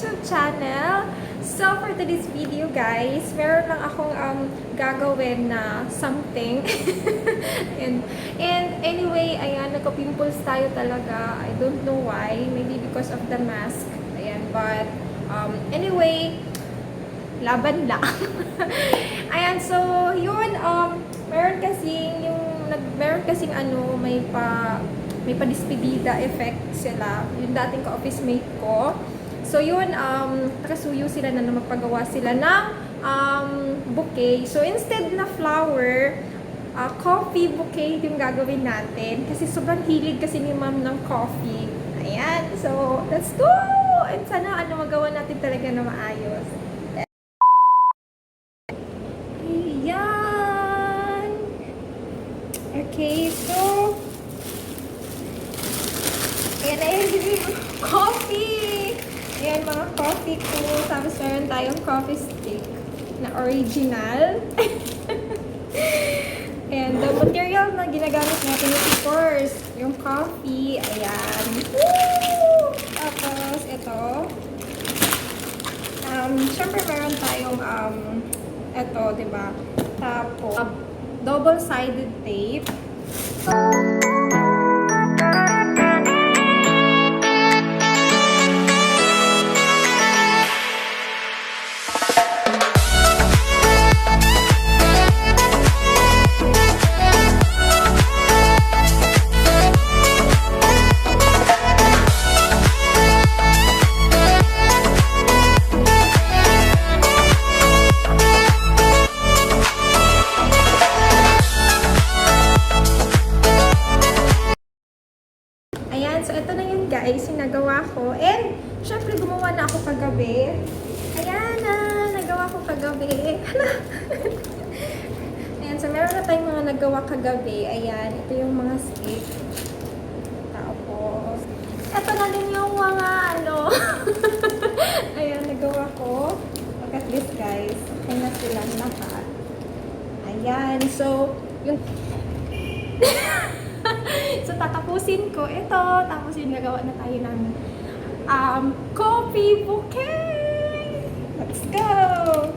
YouTube channel. So, for today's video guys, meron lang akong gagawin na something. and anyway, ayan, nagka-pimples tayo talaga. I don't know why. Maybe because of the mask. Ayan, but anyway, laban lang. Ayan, so yun, meron kasing may pa-despedida effect sila. Yung dating ka-office mate ko. So yun, nakasuyo sila na magpagawa sila ng bouquet. So instead na flower, coffee bouquet yung gagawin natin. Kasi sobrang hilig kasi ni ma'am ng coffee. Ayan, so let's go! And sana magawa natin talaga na maayos. Ayan! Okay, so ayan na yung coffee! Ayan, mga coffee ko. Tapos meron tayong coffee stick na original. And the material na ginagamit natin is of course, yung coffee. Ayan. Woo! Tapos, ito. Siyempre meron tayong, ito, diba? Tapos, double-sided tape. Ayan, so ito na yun guys, yung nagawa ko. And, syempre gumawa na ako kagabi. Ayan na, nagawa ko kagabi. Ayan, so meron na tayong mga nagawa kagabi. Ayan, ito yung mga stick. Tapos, ito na din yung mga Ayan, nagawa ko. Look at this guys. Okay na silang lahat. Ayan, so, yung so, tatapusin ko ito. Tapos yung nagawa na tayo ng coffee bouquet. Let's go!